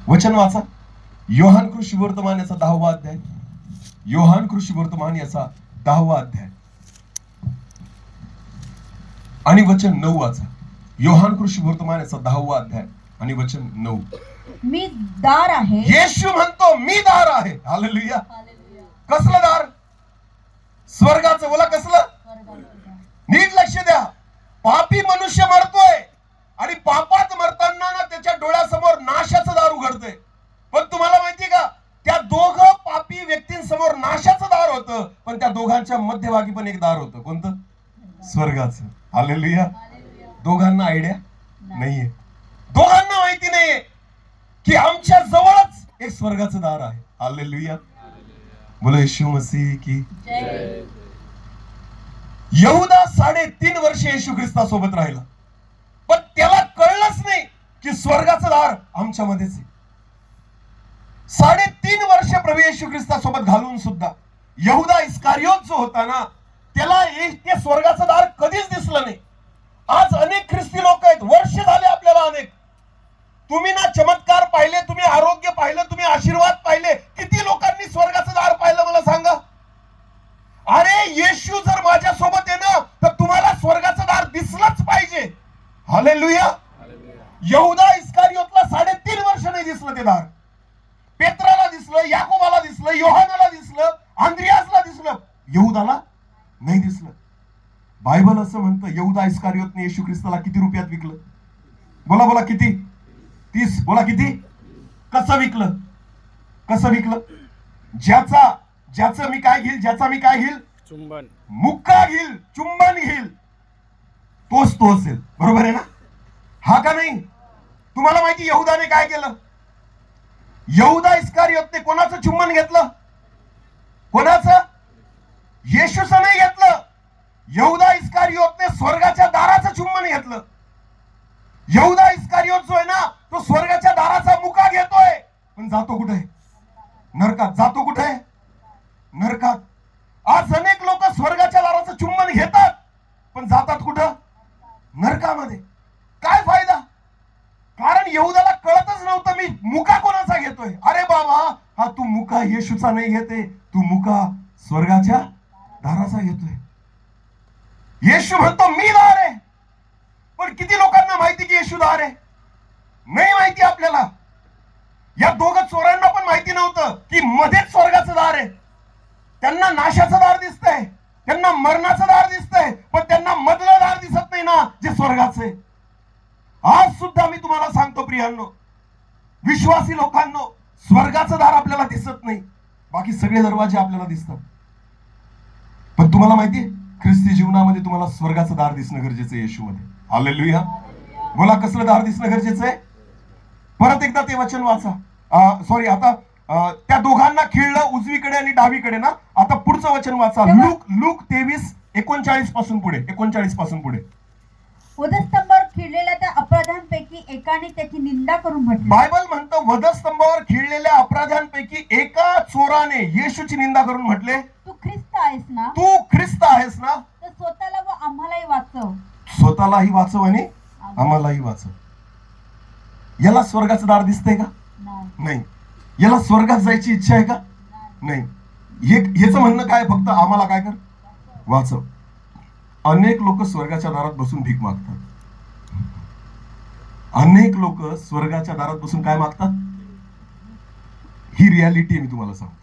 वचन वाचा. योहान कृषी वर्तमान याचा 10वा अध्याय. योहान कृषी वर्तमान याचा 10वा अध्याय आणि वचन 9 वाचा. योहान कृषी वर्तमान याचा 10वा अध्याय आणि वचन 9. मी दार आहे. येशू म्हणतो मी दार आहे. हालेलुया. कसलं दार? स्वर्गाचं. बोला कसलं? नीट लक्ष द्या. पापी मनुष्य मरतोय आणि पापात मरताना ना त्याच्या डोळ्यासमोर नाशाचं दार उघडतंय. पण तुम्हाला माहितीये का, त्या दोघं पापी व्यक्तींसमोर नाशाचं दार होतं, पण त्या दोघांच्या मध्यभागी पण एक दार होतं. कोणतं? स्वर्गाचं. हालेलुया. दोघांना आयडिया नाहीये. दोघांना माहिती नाहीये की आमच्या जवळच एक स्वर्गाचं दार आहे. हालेलुया. बोला येशू मसीह की. यहुदा 3.5 वर्ष येशू ख्रिस्तासोबत राहिला, पण त्याला कळलंच नाही की स्वर्गाचं दार आमच्या मध्येच आहे. 3.5 वर्ष प्रभू येशू ख्रिस्तासोबत घालून सुद्धा यहुदा इस्कारियोत जो होता ना, त्याला ते स्वर्गाचं दार कधीच दिसलं नाही. आज अनेक ख्रिस्ती लोक आहेत, वर्ष झाले आपल्याला अनेक. तुम्ही ना चमत्कार पाहिले, तुम्ही आरोग्य पाहिलं, तुम्ही आशीर्वाद पाहिले. किती लोकांनी स्वर्गाचं दार पाहिलं मला सांगा? अरे येशू जर माझ्या सोबत आहे ना, तर तुम्हाला स्वर्गाचं दार दिसलंच पाहिजे. हालेलुया. यहुदा इस्कारियोतला 3.5 वर्ष नाही दिसलं ते दार. पेत्राला दिसलं, याकोबाला दिसलं, योहानाला दिसलं, आंद्रियासला दिसलं, यहुदाला नाही दिसलं. बायबल असं म्हणतं, यहुदा इस्कारियोतने येशू ख्रिस्ताला किती रुपयात विकलं? बोला बोला किती? 30. बोला किती? कसं विकलं? कसं विकलं? ज्याचं मी काय घेईल, ज्याचा मी काय घेईल? चुंबन. मुक्का घेईल, चुंबन घेईल, तोच तो असेल. बरोबर आहे ना? हा का नाही? तुम्हाला माहिती यहुदाने काय केलं? यहुदा इस्कारियोतने कोणाचं चुंबन घेतलं? कोणाचं? येशूचं नाही घेतलं. यहुदा इस्कारियोतने स्वर्गाच्या दाराचं चुंबन घेतलं. यहुदा इस्कारियोत जो आहे ना, तो स्वर्गाच्या दाराचा मुका घेतोय, पण जातो कुठे? नरकात. जातो कुठे? नरकात. आज अनेक लोक स्वर्गाच्या दाराचं चुंबन घेतात, पण जातात कुठं? नरकामध्ये. काय फायदा? कारण यहुदाला कळतच नव्हतं मी मुका कोणाचा घेतोय. अरे बाबा, हा तू मुका येशूचा नाही घेते, तू मुका स्वर्गाच्या दाराचा घेतोय. येशू म्हणतो मी दार आहे, पण किती लोकांना माहिती की येशू दार आहे? नाही माहिती आपल्याला. या दोघं चोरांना पण माहिती नव्हतं की मध्येच स्वर्गाचं दार आहे. त्यांना नाशाचं दार दिसतंय, त्यांना मरणाचं दार दिसतंय, पण त्यांना मधलं दार दिसत नाही ना, जे स्वर्गाचं आहे. आज सुद्धा मी तुम्हाला सांगतो प्रियांनो, विश्वासी लोकांनो, स्वर्गाचं दार आपल्याला दिसत नाही, बाकी सगळे दरवाजे आपल्याला दिसतात. पण तुम्हाला माहितीये, ख्रिस्ती जीवनामध्ये तुम्हाला स्वर्गाचं दार दिसणं गरजेचं आहे येशूमध्ये. हालेलुया. बोला कसलं दार दिसणं गरजेचं आहे? परत एकदा ते वचन वाचा. सॉरी, आता त्या दोघांना खिळलं उजवीकडे आणि डावीकडे ना. आता पुढचं वचन वाचा. लूक 23:39 पासून पुढे. 39 पासून पुढे. वधस्तंभावर खिळलेल्या त्या अपराध्यांपैकी एकाने त्याची निंदा करून म्हटले. बायबल म्हणतं वधस्तंभावर खिळलेल्या अपराध्यांपैकी एका चोराने येशूची निंदा करून म्हटले, तू ख्रिस्त आहेस ना? तू ख्रिस्त आहेस ना, तर स्वतःला व आम्हालाही वाचव. स्वतःलाही वाचव आणि आम्हालाही वाचव. याला स्वर्गाचं दार दिसतंय का? नाही. याला स्वर्गात जायची इच्छा आहे का? नाही. याचं म्हणणं काय? फक्त आम्हाला काय कर? वाचव. अनेक लोक स्वर्गाच्या दारात बसून भीक मागतात. अनेक लोक स्वर्गाच्या दारात बसून काय मागतात? ही रियालिटी आहे. मी तुम्हाला सांगतो.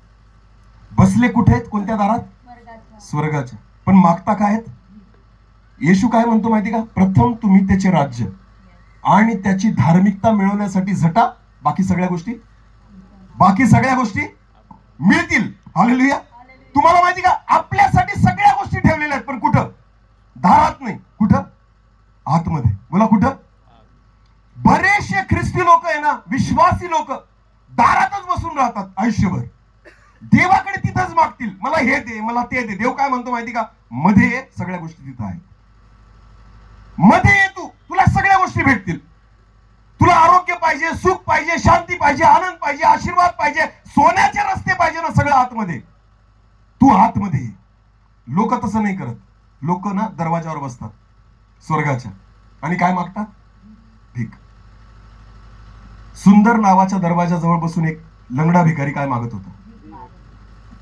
बसले कुठे आहेत? कोणत्या दारात? स्वर्गाच्या. पण मागता काय आहेत? येशू काय म्हणतो माहिती का? प्रथम तुम्ही त्याचे राज्य आणि त्याची धार्मिकता मिळवण्यासाठी झटा, बाकी सगळ्या गोष्टी मिळतील. हालेलुया. तुम्हाला माहिती का, आपल्यासाठी सगळ्या गोष्टी ठेवलेल्या आहेत, पण कुठं? दारात नाही. कुठं? आतमध्ये. बोला कुठं? बरेचसे ख्रिस्ती लोक आहे ना, विश्वासी लोक दारातच बसून राहतात आयुष्यभर. देवाकडे तिथंच मागतील, मला हे दे, मला ते दे. देव काय म्हणतो माहिती का? मध्ये ये, सगळ्या गोष्टी तिथं आहेत. मध्ये ये, तुला सगळ्या गोष्टी भेटतील. तुला आरोग्य पाहिजे, सुख पाहिजे, शांती पाहिजे, आनंद पाहिजे, आशीर्वाद पाहिजे, सोन्याचे रस्ते पाहिजे ना, सगळं आतमध्ये. तू आतमध्ये ये. लोक तसं नाही करत. लोक ना दरवाजावर बसतात स्वर्गाच्या आणि काय मागतात? भीक. सुंदर नावाच्या दरवाजाजवळ बसून एक लंगडा भिकारी काय मागत होता?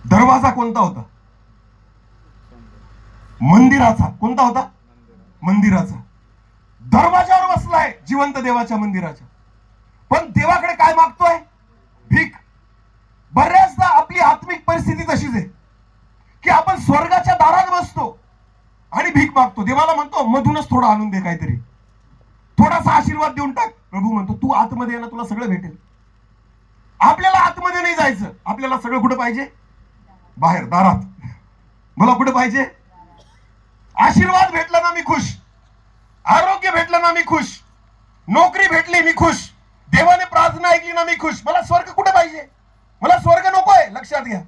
दरवाजा कोणता होता? मंदिराचा. कोणता होता? मंदिराचा. दरवाजावर बसलाय जिवंत देवाच्या मंदिराच्या, पण देवाकडे काय मागतोय? भीक. बऱ्याचदा आपली आत्मिक परिस्थिती तशीच आहे की आपण स्वर्गाच्या दारात बसतो आणि भीक मागतो. देवाला म्हणतो मधूनच थोडं आणून दे, काहीतरी थोडासा आशीर्वाद देऊन टाक. प्रभू म्हणतो तू आतमध्ये ये ना, तुला सगळं भेटेल. आपल्याला आतमध्ये नाही जायचं, आपल्याला सगळं कुठं पाहिजे? बाहेर, दारात. मला कुठं पाहिजे? आशीर्वाद भेटला ना मी खुश, आरोग्य भेटलं ना मी खुश, नोकरी भेटली मी खुश, देवाने प्रार्थना ऐकली ना मी खुश. मला स्वर्ग कुठे पाहिजे? मला स्वर्ग नकोय. लक्षात घ्या,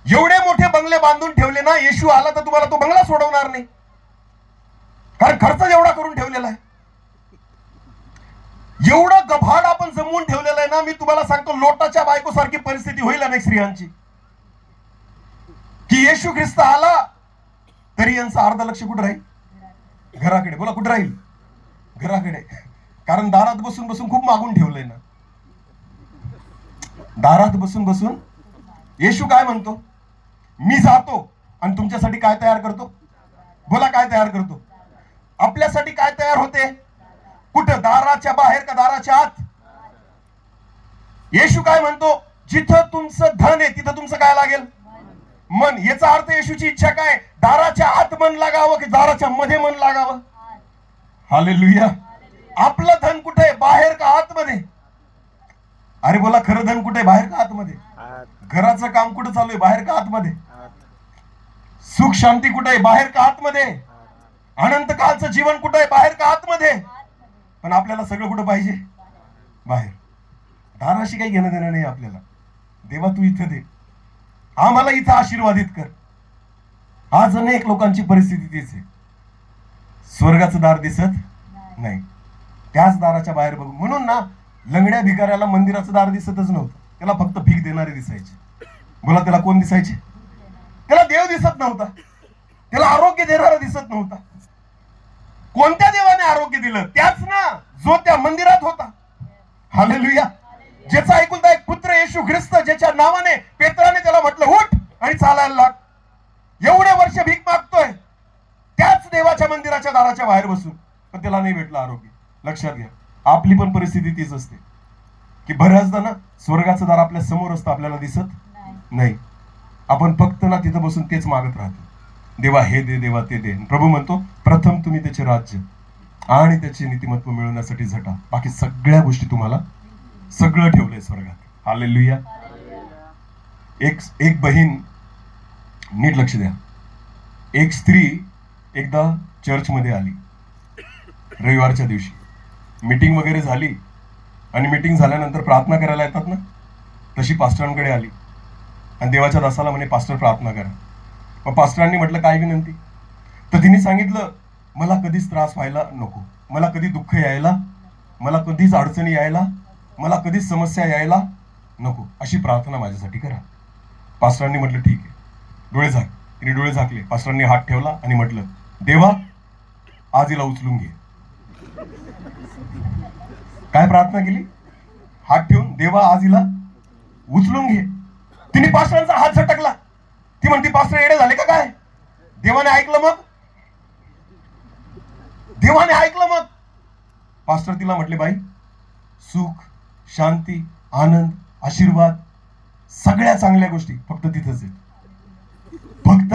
एवढे मोठे बंगले बांधून ठेवले ना, येशू आला तर तुम्हाला तो बंगला सोडवणार नाही, कारण खर्च एवढा करून ठेवलेला आहे. एवढं गभाड आपण जमवून ठेवलेलं आहे ना, मी तुम्हाला सांगतो लोटाच्या बायकोसारखी परिस्थिती होईल अनेक स्त्रियांची, की येशू ख्रिस्त आला तरी यांचं अर्ध लक्ष कुठं राहील? घराकडे. बोला, कुठं राहील? घराकडे. कारण दारात बसून बसून खूप मागून ठेवलंय ना. दारात बसून बसून येशू काय म्हणतो? मी जातो आणि तुमच्यासाठी काय तयार करतो? बोला, काय तयार करतो? आपल्यासाठी काय तयार होते? कुठं? दाराच्या बाहेर का दाराच्या आत? येशू काय म्हणतो? जिथं तुमचं धन आहे तिथं तुमचं काय लागेल? मन. याचा अर्थ येशूची इच्छा काय? दाराच्या आत मन लागावं की दाराच्या मध्ये मन लागावं? हालेलुया. आपलं धन कुठे आहे? बाहेर का आतमध्ये? अरे बोला, खरं धन कुठे आहे? बाहेर का आतमध्ये? घराचं काम कुठं चालू आहे? बाहेर का आतमध्ये? सुख शांती कुठे आहे? बाहेर का आतमध्ये? अनंत कालचं जीवन कुठे आहे? बाहेर का आतमध्ये? पण आपल्याला सगळं कुठं पाहिजे? बाहेर. दाराशी काही घेणं देणं नाही आपल्याला. देवा तू इथं दे, आम्हाला इथं आशीर्वादित कर. आज अनेक लोकांची परिस्थिती तीच आहे. स्वर्गाचं दार दिसत नाही, त्याच दाराच्या बाहेर बघू. म्हणून ना, लंगड्या भिकाऱ्याला मंदिराचं दार दिसतच नव्हतं, त्याला फक्त भीक देणारे दिसायचे. बोला, त्याला कोण दिसायचे? त्याला देव दिसत नव्हता, त्याला आरोग्य देणारा दिसत नव्हता. कोणत्या देवाने आरोग्य दिलं? त्याच ना, जो त्या मंदिरात होता. हालेलुया. ज्याचा ऐकुलता एक पुत्र येशू ख्रिस्त, ज्याच्या नावाने पेत्राने त्याला म्हटलं उठ आणि चालायला लाग. एवढे वर्ष भीक मागतोय त्याच देवाच्या मंदिराच्या दाराच्या बाहेर बसून, पण त्याला नाही भेटलं आरोग्य. लक्षात घ्या, आपली पण परिस्थिती तीच असते की बऱ्याचदा ना, स्वर्गाचं दार आपल्या समोर असतं, आपल्याला दिसत नाही. आपण फक्त ना तिथं बसून तेच मागत राहतो. देवा हे दे, देवा ते दे. प्रभू म्हणतो प्रथम तुम्ही त्याचे राज्य आणि त्याचे नीतिमत्व मिळवण्यासाठी झटा, बाकी सगळ्या गोष्टी तुम्हाला सगळं ठेवलंय स्वर्गात. हालेलुया. एक बहीण, नीट लक्ष द्या. एक स्त्री एकदा चर्चमध्ये आली रविवारच्या दिवशी. मीटिंग वगैरे झाली आणि मीटिंग झाल्यानंतर प्रार्थना करायला येतात ना, तशी पास्टरांकडे आली आणि देवाच्या दासाला म्हणे पास्टर प्रार्थना करा. मग पास्टरांनी म्हटलं काय विनंती? तर तिने सांगितलं मला कधीच त्रास व्हायला नको, मला कधी दुःख यायला, मला कधीच अडचणी यायला, मला कधीच समस्या यायला नको, अशी प्रार्थना माझ्यासाठी करा. पास्टरांनी म्हटलं ठीक आहे, डोळे झाक. तिने डोळे झाकले, पास्टरांनी हात ठेवला आणि म्हटलं देवा आज हिला उचलून घे. काय प्रार्थना केली? हात ठेवून, देवा आज हिला उचलून घे. तिने पास्टरांचा हात झटकला. ती म्हणते पास्टर येडे झाले का काय? देवाने ऐकलं मग, देवाने ऐकलं मग. पास्टर तिला म्हटले बाई, सुख शांती आनंद आशीर्वाद सगळ्या चांगल्या गोष्टी फक्त तिथंच आहे, फक्त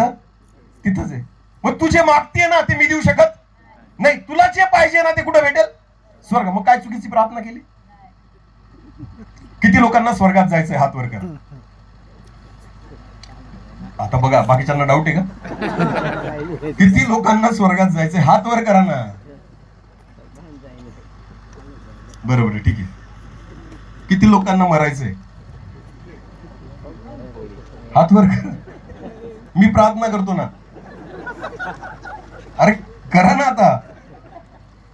तिथंच आहे. मग तू जे मागतेय ना ते मी देऊ शकत नाही, तुला जे पाहिजे ना ते कुठं भेटेल? स्वर्ग. मग काय चुकीची प्रार्थना केली? किती लोकांना स्वर्गात जायचंय? हात वर करा. आता बघा, बाकीच्यांना डाऊट आहे का? किती लोकांना स्वर्गात जायचंय? हात वर करा ना. बरोबर आहे, ठीक आहे. किती लोकांना मरायचंय? हात वर करा. मी प्रार्थना करतो ना. अरे करा ना आता.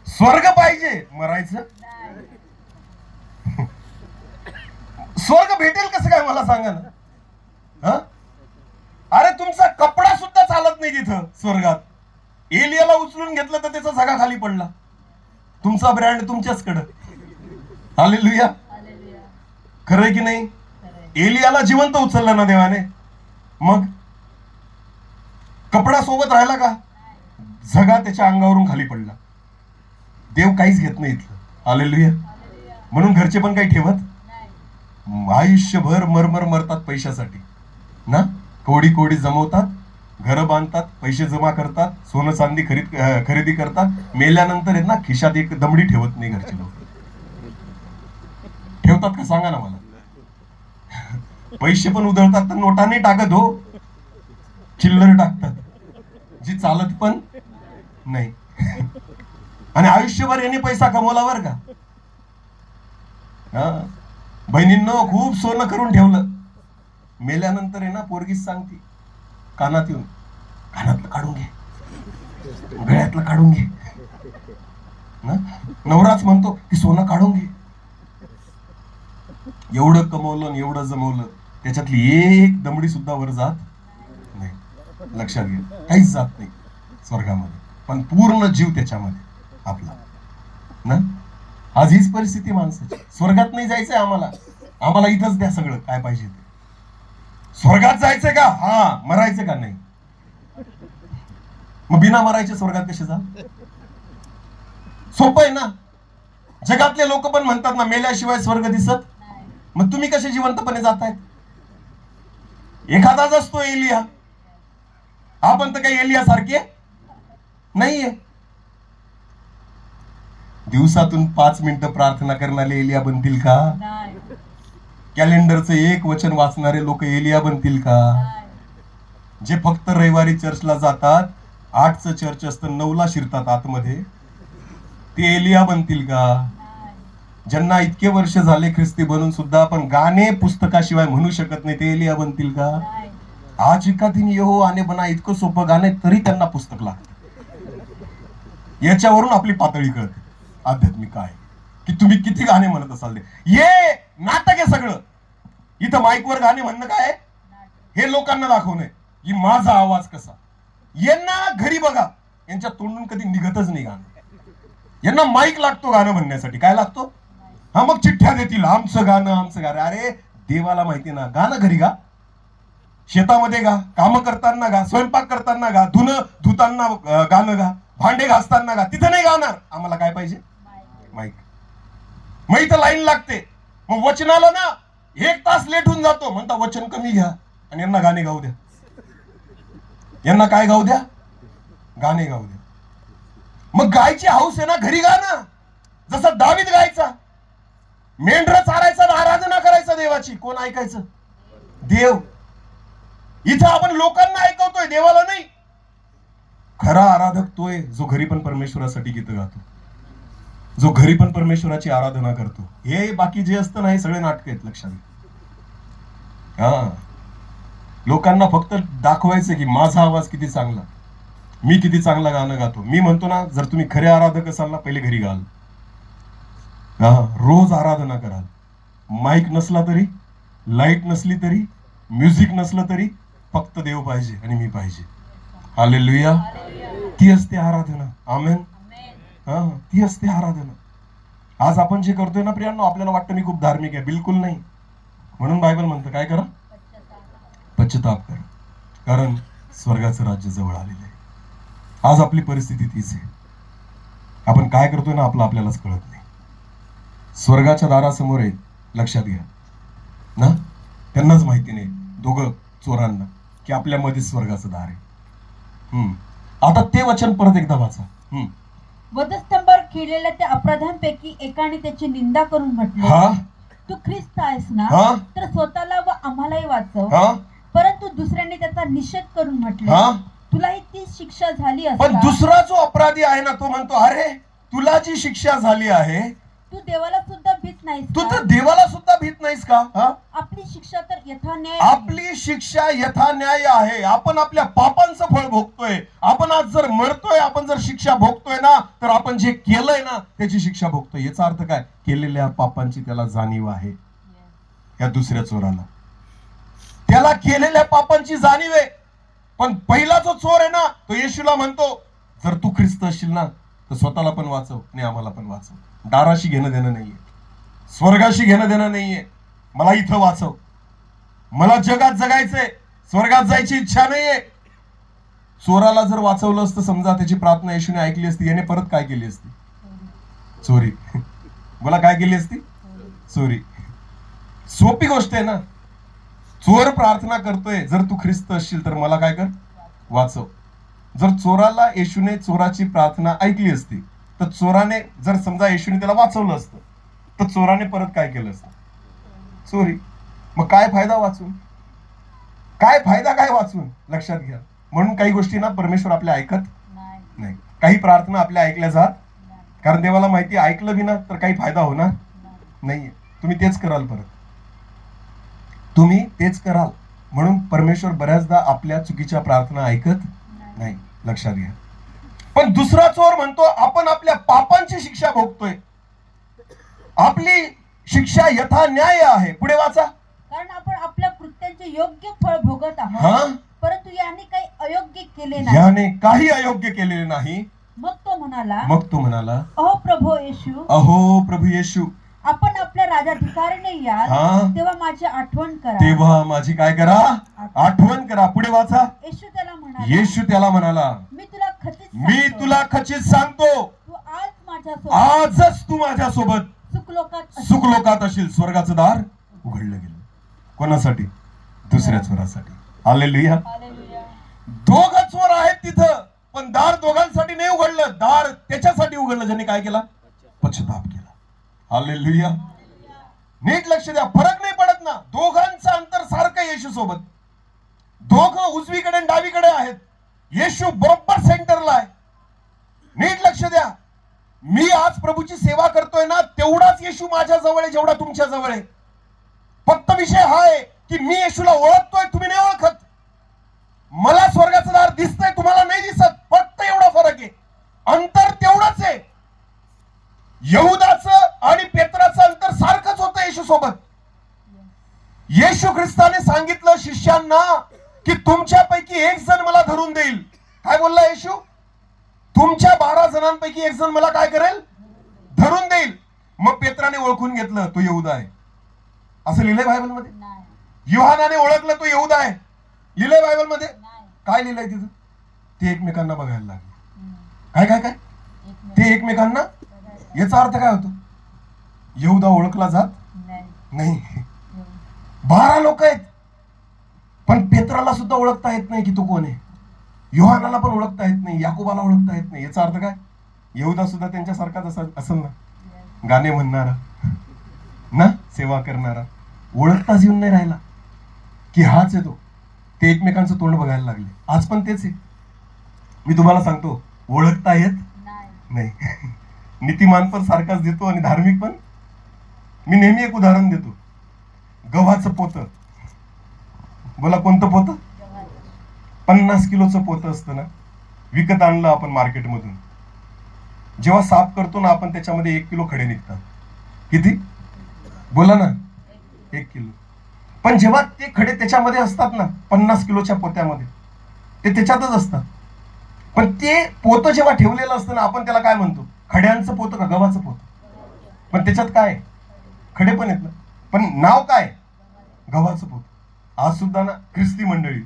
स्वर्ग पाहिजे, मरायचं. स्वर्ग भेटेल कसं काय मला सांगा ना. हा, अरे तुमचा कपडा सुद्धा चालत नाही तिथं स्वर्गात. एलियाला उचलून घेतलं तर त्याचा झगा खाली पडला. तुमचा ब्रँड तुमच्याच कडं. हालेलुया. खरंय की नाही? एलियाला जिवंत उचललं ना देवाने. मग कपडा सोबत राहिला का? झगा त्याच्या अंगावरून खाली पडला. देव काहीच घेत नाही इथलं. हालेलुया. म्हणून घरचे पण काही ठेवत आयुष्यभर मरमर मरतात पैशासाठी ना. कोडी कोडी जमवतात, घरं बांधतात, पैसे जमा करतात, सोनं चांदी खरेदी करतात. मेल्यानंतर आहेत ना खिशात एक दमडी ठेवत नाही घरचे लोक. ठेवतात का सांगा ना मला. पैसे पण उधळतात तर नोटा नाही टाकत हो, चिल्लर टाकतात जी चालत पण नाही. आणि आयुष्यभर याने पैसा कमवला बर का. बहिणींनो खूप सोनं करून ठेवलं, मेल्यानंतर आहे ना पोरगीच सांगते कानात येऊन, कानातलं काढून घे, गळ्यातलं काढून घे ना. नवराच म्हणतो की सोनं काढून घे. एवढं कमवलं आणि एवढं जमवलं, त्याच्यातली एक दमडी सुद्धा वर जात नाही. लक्षात घ्या, काहीच जात नाही स्वर्गामध्ये, पण पूर्ण जीव त्याच्यामध्ये आपला ना. आज हीच परिस्थिती माणसाची. स्वर्गात नाही जायचंय आम्हाला, आम्हाला इथंच द्या सगळं काय पाहिजे ते. स्वर्गात जायचंय का? हा. मरायचं का? नाही. मग बिना मरायचे स्वर्गात कसे जा? सोपं आहे ना. जगातले लोक पण म्हणतात ना मेल्याशिवाय स्वर्ग दिसत. मग तुम्ही कसे जिवंतपणे जातायत? एखादाच असतो एलिया. आपण तर काही एलिया सारखे नाहीये. दिवसातून 5 मिनिटं प्रार्थना करणारे एलिया बनतील का? कॅलेंडरचं एक वचन वाचणारे लोक एलिया बनतील का? जे फक्त रविवारी चर्चला जातात, 8चं चर्च असतं, 9ला शिरतात आतमध्ये, ते एलिया बनतील का? ज्यांना इतके वर्ष झाले ख्रिस्ती बनून सुद्धा आपण गाणे पुस्तकाशिवाय म्हणू शकत नाही, ते एलिया बनतील का? आज का दिन येहो आने बना इतकं सोपं गाणं तरी त्यांना पुस्तक लागतं. याच्यावरून आपली पातळी कळते आध्यात्मिक काय, की तुम्ही किती गाणे म्हणत असाल. ये नाटक आहे सगळं. इथं माईकवर गाणे म्हणणं काय, हे लोकांना दाखवणं की माझा आवाज कसा. यांना घरी बघा, यांच्या तोंडून कधी निघतच नाही गाणं. यांना माईक लागतो गाणं म्हणण्यासाठी. काय लागतो? हा. मग चिठ्ठ्या देतील, आमचं गाणं आमचं गाणं. अरे देवाला माहिती ना, गाणं घरी गा, शेतामध्ये गा, काम करताना गा, स्वयंपाक करताना गा, धुणं धुताना गाणं गा, भांडे घासताना गा. तिथं नाही गाणार. आम्हाला काय पाहिजे? माईक. मग इथं लाईन लागते. मग वचनाला ना 1 तास लेट होऊन जातो. म्हणता वचन कमी घ्या आणि यांना गाणे गाऊ द्या. यांना काय गाऊ द्या? गाणे गाऊ द्या. मग गायची हौस आहे ना, घरी गा ना. जसा दावीद गायचा, मेंढर चारायचा, आराधना करायचा देवाची. कोण ऐकायचं? देव. इथं आपण लोकांना ऐकवतोय, देवाला नाही. खरा आराधक तोय जो घरी पण परमेश्वरासाठी गीत गातो, जो घरी पण परमेश्वराची आराधना करतो. हे बाकी जे असतं ना, हे सगळे नाटक आहेत. लक्षात घ्या. हा. लोकांना फक्त दाखवायचं की माझा आवाज किती चांगला, मी किती चांगला गाणं गातो. मी म्हणतो ना, जर तुम्ही खरे आराधक असाल ना, पहिले घरी गाल. हा. रोज आराधना कराल. माईक नसला तरी, लाईट नसली तरी, म्युझिक नसलं तरी, फक्त देव पाहिजे आणि मी पाहिजे. हालेलुया. ती असते आराधना. आमेन. हा. ती असते आराधना. आज आपण जे करतोय ना प्रियांनो, आपल्याला वाटतं मी खूप धार्मिक आहे. बिलकुल नाही. म्हणून बायबल म्हणतं काय करा? पश्चाताप करा, कारण स्वर्गाचं राज्य जवळ आलेलं आहे. आज आपली परिस्थिती तीच आहे. आपण काय करतोय ना, आपलं आपल्यालाच कळत नाही. स्वर्गाच्या दारासमोर आहे, लक्षात घ्या ना. त्यांनाच माहिती नाही, दोघं चोरांना, की आपल्यामध्ये स्वर्गाचं दार आहे. आता ते वचन परत एकदा वाचा. वधस्तंभावर खिळलेल्या त्या अपराधांपैकी एकाने त्याची निंदा करून म्हटले, हा, तू ख्रिस्त आहेस ना, हा, तर स्वतःला व आम्हालाही वाचव. हा. परंतु दुसऱ्याने त्याचा निषेध करून म्हटले, हा. तुलाही ती शिक्षा झाली पण असता. दुसरा जो अपराधी आहे ना, तो म्हणतो अरे तुला जी शिक्षा झाली आहे, तू देवाला सुद्धा भीत नाहीस तू का? तर देवाला सुद्धा भीत नाहीस का? हा? आपली शिक्षा तर यथान्याय आहे. आपली शिक्षा यथान्याय आहे. आपण आपल्या पापांचं फळ भोगतोय. आपण आज जर मरतोय, आपण जर शिक्षा भोगतोय ना, तर आपण जे केलंय ना त्याची शिक्षा भोगतोय. याचा अर्थ काय? केलेल्या पापांची त्याला जाणीव आहे. या दुसऱ्या चोराला त्याला केलेल्या पापांची जाणीव आहे. पण पहिला जो चोर आहे ना, तो येशूला म्हणतो, जर तू ख्रिस्त असशील ना, तर स्वतःला पण वाचव आणि आम्हाला पण वाचव. दाराशी घेणं देणं नाहीये. स्वर्गाशी घेणं देणं नाहीये. मला इथं वाचव, मला जगात जगायचंय, स्वर्गात जायची इच्छा नाहीये. चोराला जर वाचवलं असतं समजा, त्याची प्रार्थना येशूने ऐकली असती, याने परत काय केली असती? चोरी. बोला, काय केली असती? चोरी. सोपी गोष्ट आहे ना. चोर प्रार्थना करतोय, जर तू ख्रिस्त असशील तर मला काय कर, वाचव. जर चोराला येशूने चोराची प्रार्थना ऐकली असती, तर चोराने जर समजा येशूने त्याला वाचवलं असतं, तर चोराने परत काय केलं असतं? चोरी. मग काय फायदा वाचून? काय फायदा काय वाचून? लक्षात घ्या. म्हणून काही गोष्टी ना परमेश्वर आपल्या ऐकत नाही. काही प्रार्थना आपल्या ऐकल्या जात, कारण देवाला माहिती ऐकलं बी ना तर काही फायदा होणार नाहीये. तुम्ही तेच कराल, परत तुम्ही तेच कराल. म्हणून परमेश्वर बऱ्याचदा आपल्या चुकीच्या प्रार्थना ऐकत नाही. लक्षात घ्या. पण दुसरा चोर म्हणतो आपण आपल्या पापांची शिक्षा भोगतोय, आपली शिक्षा यथा न्याय आहे. पुढे वाचा. कारण आपण आपल्या कृत्यांचे योग्य फळ भोगत हा? आहोत, परंतु याने काही अयोग्य केले नाही. याने काही अयोग्य केलेले नाही. मग तो म्हणाला, अहो प्रभू येशू, अहो प्रभू येशू, आपण आपल्या राजाधिकारीने याल हा? तेव्हा माझी आठवण करा. तेव्हा माझी काय करा? आठवण करा. पुढे वाचा. येशू त्याला म्हणाला, मी तुला खचित सांगतो, आजच तू माझ्यासोबत सुखलोकात असशील. स्वर्गाचं दार उघडलं गेलं. कोणासाठी? दुसऱ्या चोरासाठी. हालेलुया. दोघं चोर आहेत तिथं, पण दार दोघांसाठी नाही उघडलं. दार त्याच्यासाठी उघडलं ज्याने काय केला? पश्चाताप केला. हालेलुया. नीट लक्ष द्या. फरक नाही पडत ना. दोघांचं अंतर सारखं. येशू सोबत दोघं उजवीकडे आणि डावीकडे आहेत. येशू बरोबर सेंटरला आहे. नीट लक्ष द्या. मी आज प्रभूची सेवा करतोय ना, तेवढाच येशू माझ्या जवळ आहे जेवढा तुमच्या जवळ आहे. फक्त विषय हा आहे की मी येशूला ओळखतोय, तुम्ही नाही ओळखत. मला स्वर्गाचं दार दिसतंय, तुम्हाला नाही दिसत. फक्त एवढा फरक आहे. अंतर तेवढंच आहे. यहुदाचं आणि पेत्राचं अंतर सारखंच होतं येशू सोबत. येशू ख्रिस्ताने सांगितलं शिष्यांना की तुमच्यापैकी एक जण मला धरून देईल. काय बोलला येशू? तुमच्या 12 जणांपैकी एक जण मला काय करेल? धरून देईल. मग पेत्राने ओळखून घेतलं तो यहुदा आहे, असं लिहिलंय बायबल मध्ये. योहानाने ओळखलं तो यहुदा आहे, लिहिलंय बायबल मध्ये. काय लिहिलंय तिथं? ते एकमेकांना बघायला लागले. काय काय काय? ते एकमेकांना. याचा अर्थ काय होतो? यहुदा ओळखला जात नाही. 12 लोक आहेत, पण पेत्राला सुद्धा ओळखता येत नाही की तो कोण आहे. योहानाला पण ओळखता येत नाही, याकोबाला ओळखता येत नाही. याचा अर्थ काय? यहुदा सुद्धा त्यांच्यासारखाच असेल ना. गाणे म्हणणारा ना, सेवा करणारा, ओळखताच येऊन नाही राहिला की हाच येतो. ते एकमेकांचं तोंड बघायला लागले. आज पण तेच आहे. मी तुम्हाला सांगतो, ओळखता येत नाही. नीतिमान पण सारखाच देतो आणि धार्मिक पण. मी नेहमी एक उदाहरण देतो. गव्हाचं पोतं. बोला, कोणतं पोतं? 50 किलोचं पोतं असतं ना, विकत आणलं आपण मार्केटमधून. जेव्हा साफ करतो ना आपण, त्याच्यामध्ये 1 किलो खडे निघतात. किती? बोला ना, 1 किलो. पण जेव्हा ते खडे त्याच्यामध्ये असतात ना, 50 किलोच्या पोत्यामध्ये, ते त्याच्यातच असतात. पण ते पोतं जेव्हा ठेवलेलं असतं ना, आपण त्याला काय म्हणतो? खड्यांचं पोतं का गव्हाचं पोतं? पण त्याच्यात काय? खडे पण आहेत ना. पण नाव काय? गव्हाचं पोतं. आज सुद्धा ना ख्रिस्ती मंडळी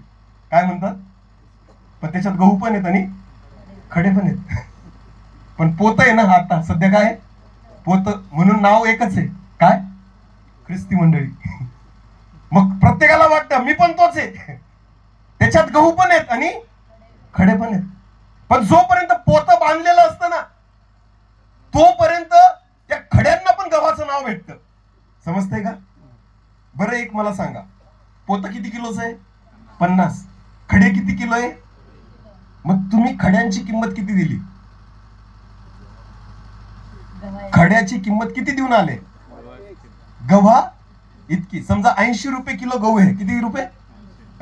काय म्हणतात? पण त्याच्यात गहू पण आहेत आणि खडे पण आहेत. पण पोतं आहे ना, आता सध्या काय? पोतं. म्हणून नाव एकच आहे. काय? ख्रिस्ती मंडळी. मग प्रत्येकाला वाटतं मी पण तोच आहे. त्याच्यात गहू पण आहेत आणि खडे पण आहेत. पण जोपर्यंत पोतं बांधलेलं असतं ना, तोपर्यंत त्या खड्यांना पण गव्हाचं नाव भेटतं. समजतंय का? बरं, एक मला सांगा, पोतं किती किलोचं आहे? 50. खडे किती किलो आहे? मग तुम्ही खड्यांची किंमत किती दिली? खड्याची किंमत किती देऊन आले? गव्हा इतकी. समजा 80 रुपये किलो गहू आहे. किती रुपये?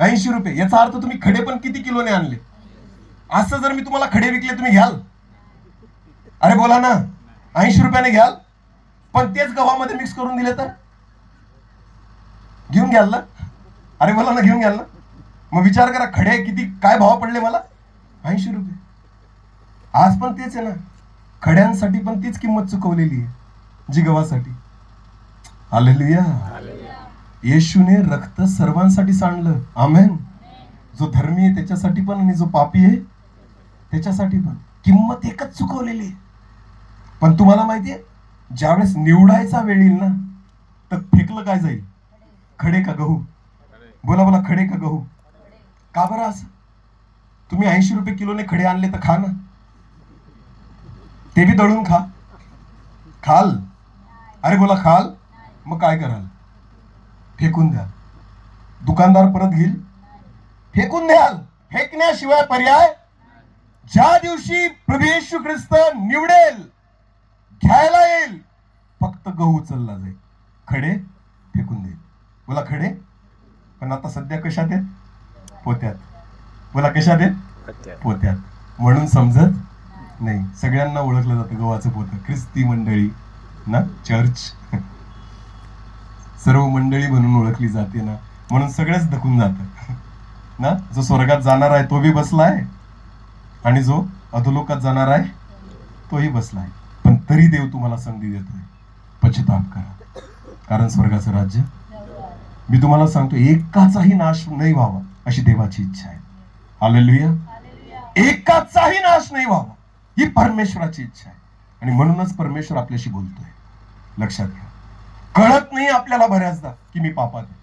80 रुपये. याचा अर्थ तुम्ही खडे पण किती किलोने आणले? असं जर मी तुम्हाला खडे विकले, तुम्ही घ्याल? अरे बोला ना, 80 रुपयाने घ्याल? पण तेच गव्हामध्ये मिक्स करून दिले तर घेऊन घ्याल ना? अरे बोला ना, घेऊन घ्याल ना? मग विचार करा, खडे किती, काय भाव पडले मला? 80 रुपये. आज पण तेच आहे ना. खड्यांसाठी पण तीच किंमत चुकवलेली आहे जी गव्हासाठी. हालेलुया. येशूने रक्त सर्वांसाठी सांडलं. आमेन. जो धर्मी आहे त्याच्यासाठी पण आणि जो पापी आहे त्याच्यासाठी पण. किंमत एकच चुकवलेली आहे. पण तुम्हाला माहितीये ज्यावेळेस निवडायचा वेळ येईल ना तर फेकलं काय जाईल? खडे का गहू? बोला बोला, खडे का गहू? का बरं असं? तुम्ही 80 रुपये किलोने खडे आणले तर खा ना, ते बी दळून खा. खाल? अरे बोला, खाल? मग काय कराल? फेकून द्याल. दुकानदार परत घेईल? फेकून द्याल. फेकण्याशिवाय पर्याय. ज्या दिवशी प्रभू येशू ख्रिस्त निवडेल, घ्यायला येईल, फक्त गहू उचलला जाईल, खडे फेकून देईल. बोला, खडे. पण आता सध्या कशात आहेत? पोत्यात. बोला, कशात आहेत? पोत्यात. म्हणून समजत नाही. सगळ्यांना ओळखलं जातं गव्हाचं पोतं. ख्रिस्ती मंडळी ना, चर्च, सर्व मंडळी म्हणून ओळखली जाते ना, म्हणून सगळेच धकून जात ना. जो स्वर्गात जाणार आहे तो बी बसलाय आणि जो अधोलोकात जाणार आहे तोही बसलाय. पण तरी देव तुम्हाला संधी देतोय, पश्चाताप करा, कारण स्वर्गाचं राज्य. मी तुम्हाला सांगतो, एकाचाही नाश नाही व्हावा अशी देवाची इच्छा आहे. हालेलुया. एकाचाही नाश नाही व्हावा ही परमेश्वराची इच्छा आहे. आणि म्हणूनच परमेश्वर आपल्याशी बोलतोय. लक्षात घ्या. कळत नाही आपल्याला बऱ्याचदा की मी पापात आहे.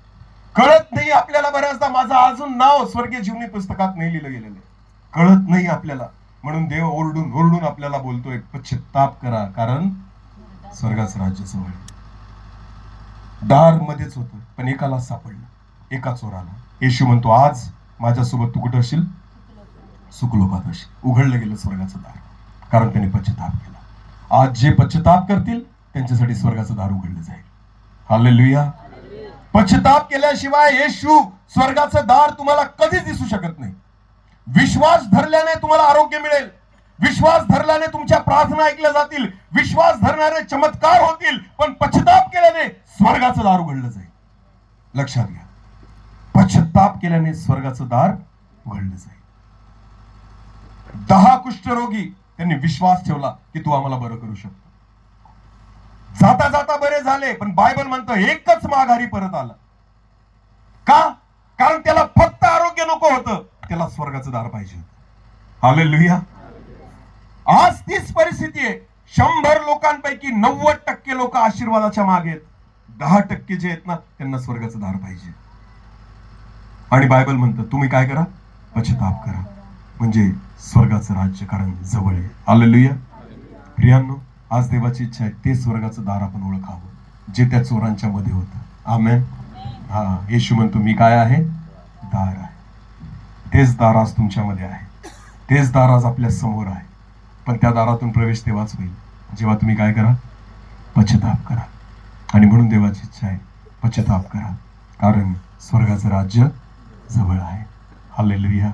कळत नाही आपल्याला बऱ्याचदा माझं अजून नाव स्वर्गीय जीवनी पुस्तकात नाही लिहिलं गेलेलं आहे. कळत नाही आपल्याला. म्हणून देव ओरडून ओरडून आपल्याला बोलतोय, पश्चाताप करा, कारण स्वर्गाचं राज्य जवळ आहे. दार मध्येच होतं पण एकाला सापडलं, एका चोराला. येशू म्हणतो, आज माझ्यासोबत तू कुठं असशील? सुखलोकात असशील. उघडलं गेलं स्वर्गाचं दार, कारण त्यांनी पश्चाताप केला. आज जे पश्चाताप करतील त्यांच्यासाठी स्वर्गाचं दार उघडलं जाईल. हालेलुया. पश्चाताप केल्याशिवाय येशू स्वर्गाचं दार तुम्हाला कधीच दिसू शकत नाही. विश्वास धरल्याने तुम्हाला आरोग्य मिळेल. विश्वास धरल्याने तुमच्या प्रार्थना ऐकल्या जातील. विश्वास धरणारे चमत्कार होतील. पण पश्चाताप केल्याने स्वर्गाचं दार उघडलं जाईल. लक्षात घ्या. पश्चाताप केल्याने स्वर्गाचं दार उघडलं जाईल. 10 कुष्ठरोगी त्यांनी विश्वास ठेवला की तू आम्हाला बरं करू शकतो. जाता जाता बरे झाले, पण बायबल म्हणतं एकच माघारी परत आला. का? कारण त्याला फक्त आरोग्य नको होतं, त्याला स्वर्गाचं दार पाहिजे होतं. हालेलुया. आज तीच परिस्थिती आहे. 100 लोकांपैकी 90% लोक आशीर्वादाच्या मागे आहेत. 10% जे आहेत ना, त्यांना स्वर्गाचं दार पाहिजे. आणि बायबल म्हणतं तुम्ही काय करा? पश्चाताप करा, म्हणजे स्वर्गाचं राज्य कारण जवळ आहे. हालेलुया. प्रियांनो, आज देवाची इच्छा आहे ते स्वर्गाचं दार आपण ओळखावं जे त्या चोरांच्या मध्ये होतं. आमेन. हा, येशू म्हणतो मी काय आहे? दार आहे. तेच दार आज तुमच्यामध्ये आहे. तेच दार आज आपल्या समोर आहे. पण त्या दारातून प्रवेश तेव्हाच होईल जेव्हा तुम्ही काय करा? पश्चाताप करा. आणि म्हणून देवाची इच्छा आहे पश्चाताप करा, कारण स्वर्गाचं राज्य जवळ आहे. हालेलुया.